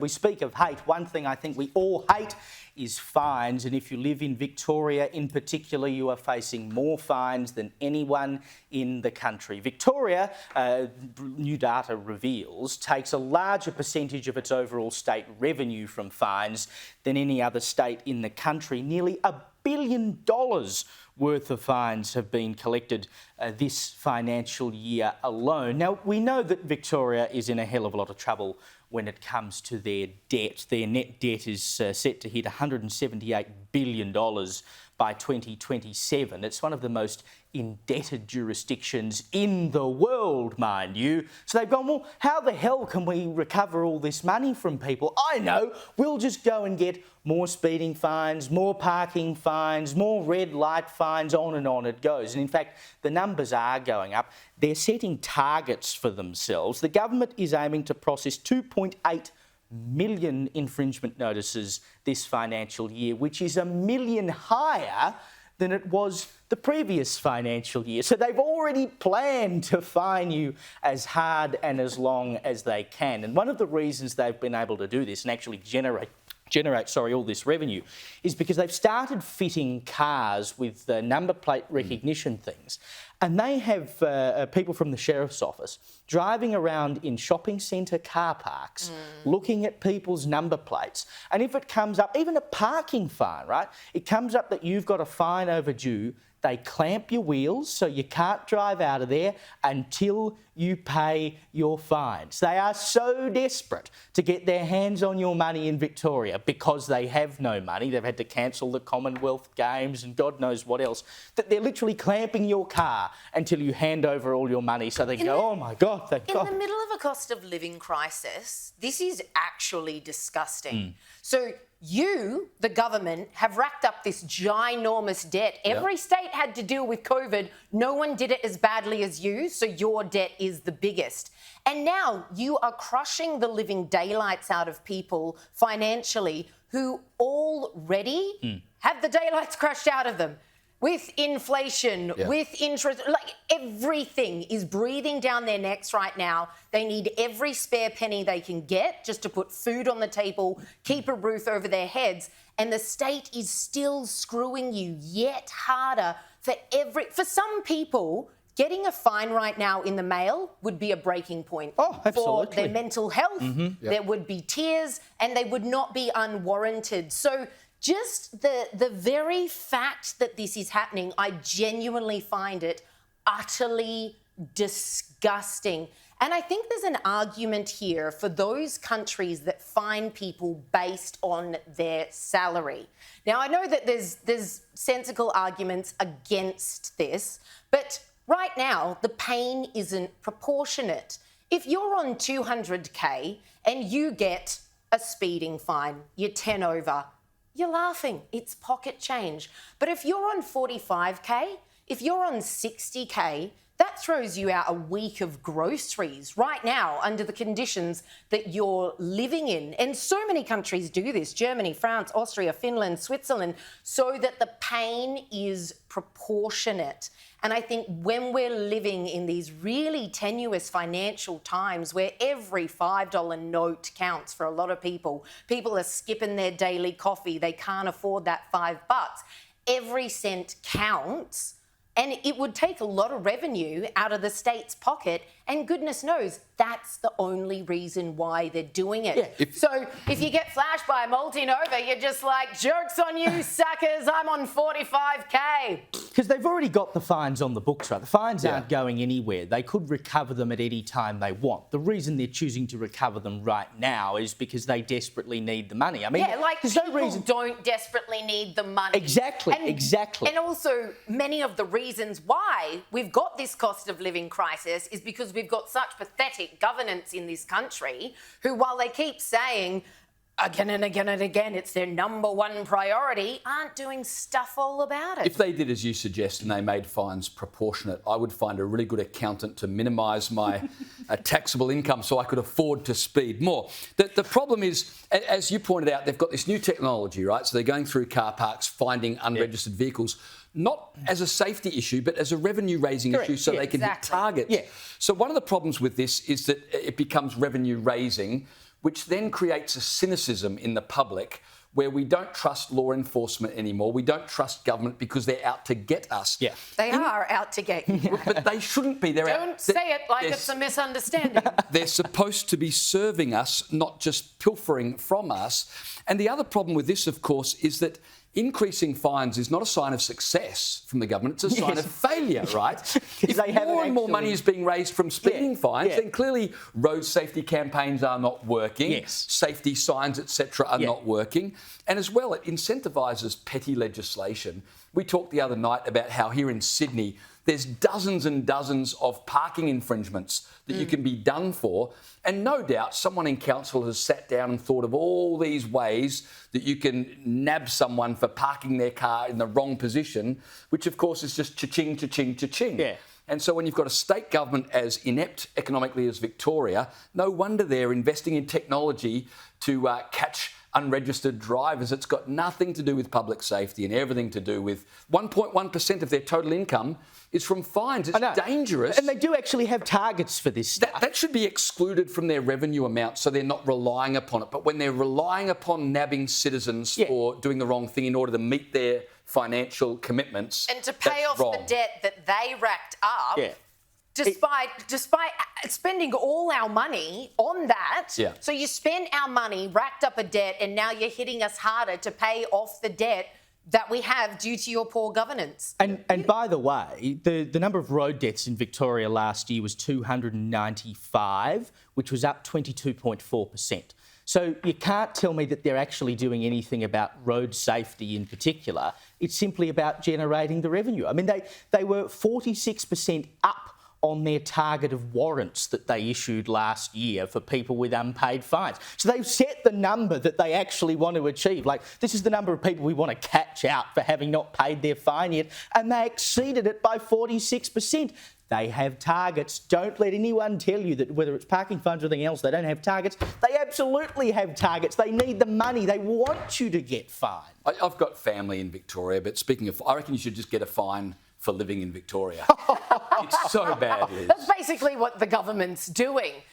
We speak of hate. One thing I think we all hate is fines, and if you live in Victoria in particular, you are facing more fines than anyone in the country. Victoria, new data reveals, takes a larger percentage of its overall state revenue from fines than any other state in the country. Nearly $1 billion worth of fines have been collected this financial year alone. Now, we know that Victoria is in a hell of a lot of trouble when it comes to their debt. Their net debt is set to hit $178 billion by 2027. It's one of the most indebted jurisdictions in the world, mind you. So they've gone, well, how the hell can we recover all this money from people? I know, we'll just go and get more speeding fines, more parking fines, more red light fines, on it goes. And in fact, the numbers are going up. They're setting targets for themselves. The government is aiming to process 2.8 million infringement notices this financial year, which is 1 million higher than it was the previous financial year. So they've already planned to fine you as hard and as long as they can. And one of the reasons they've been able to do this and actually generate all this revenue is because they've started fitting cars with number plate recognition things. And they have people from the Sheriff's Office driving around in shopping centre car parks, looking at people's number plates. And if it comes up, even a parking fine, right? It comes up that you've got a fine overdue. They clamp your wheels so you can't drive out of there until you pay your fines. They are so desperate to get their hands on your money in Victoria because they have no money. They've had to cancel the Commonwealth Games and God knows what else, that they're literally clamping your car until you hand over all your money so they can go, oh my God, thank God. In the middle of a cost of living crisis, this is actually disgusting. So you, the government, have racked up this ginormous debt. Every state had to deal with COVID. No one did it as badly as you, so your debt is the biggest. And now you are crushing the living daylights out of people financially who already have the daylights crushed out of them. With inflation, with interest, like everything is breathing down their necks right now. They need every spare penny they can get just to put food on the table, keep a roof over their heads. And the state is still screwing you yet harder for some people. Getting a fine right now in the mail would be a breaking point for their mental health. There would be tears and they would not be unwarranted. So just the very fact that this is happening, I genuinely find it utterly disgusting. And I think there's an argument here for those countries that fine people based on their salary. Now, I know that there's sensible arguments against this, but right now, the pain isn't proportionate. If you're on 200K and you get a speeding fine, you're 10 over, you're laughing. It's pocket change. But if you're on 45K, if you're on 60K, that throws you out a week of groceries right now under the conditions that you're living in. And so many countries do this, Germany, France, Austria, Finland, Switzerland, so that the pain is proportionate. And I think when we're living in these really tenuous financial times where every $5 note counts for a lot of people, people are skipping their daily coffee, they can't afford that $5. Every cent counts. And it would take a lot of revenue out of the state's pocket, and goodness knows that's the only reason why they're doing it. So if you get flashed by a multi-nova, you're just like, joke's on you, suckers, I'm on 45K. Because they've already got the fines on the books, right? The fines aren't going anywhere. They could recover them at any time they want. The reason they're choosing to recover them right now is because they desperately need the money. I mean, there's no reason don't desperately need the money. Exactly. And also, many of the reasons why we've got this cost of living crisis is because we've got such pathetic governance in this country who, while they keep saying again and again and again it's their number one priority, aren't doing stuff all about it. If they did as you suggest and they made fines proportionate, I would find a really good accountant to minimise my taxable income so I could afford to speed more. The problem is, as you pointed out, they've got this new technology, right? So they're going through car parks, finding unregistered vehicles, not as a safety issue, but as a revenue-raising issue so they can hit targets. So one of the problems with this is that it becomes revenue-raising which then creates a cynicism in the public where we don't trust law enforcement anymore. We don't trust government because they're out to get us. Yeah. They are out to get you. But they shouldn't be. Don't say it like it's a misunderstanding. They're supposed to be serving us, not just pilfering from us. And the other problem with this, of course, is that increasing fines is not a sign of success from the government, it's a sign of failure, right? If more and more money is being raised from speeding fines, then clearly road safety campaigns are not working, safety signs, etc. are not working. And as well, it incentivises petty legislation. We talked the other night about how here in Sydney, there's dozens and dozens of parking infringements that you can be done for. And no doubt someone in council has sat down and thought of all these ways that you can nab someone for parking their car in the wrong position, which of course is just cha-ching, cha-ching, cha-ching. Yeah. And so when you've got a state government as inept economically as Victoria, no wonder they're investing in technology to catch unregistered drivers. It's got nothing to do with public safety and everything to do with 1.1% of their total income is from fines. It's dangerous. And they do actually have targets for this stuff. That should be excluded from their revenue amount so they're not relying upon it. But when they're relying upon nabbing citizens for doing the wrong thing in order to meet their financial commitments, and to pay off the debt that they racked up, despite spending all our money on that. So you spend our money, racked up a debt, and now you're hitting us harder to pay off the debt that we have due to your poor governance. And by the way, the number of road deaths in Victoria last year was 295, which was up 22.4%. So you can't tell me that they're actually doing anything about road safety in particular. It's simply about generating the revenue. I mean, they were 46% up on their target of warrants that they issued last year for people with unpaid fines. So they've set the number that they actually want to achieve. Like, this is the number of people we want to catch out for having not paid their fine yet, and they exceeded it by 46%. They have targets. Don't let anyone tell you that whether it's parking fines or anything else, they don't have targets. They absolutely have targets. They need the money. They want you to get fined. I've got family in Victoria, but speaking of, I reckon you should just get a fine for living in Victoria. It's so bad, Liz. That's basically what the government's doing.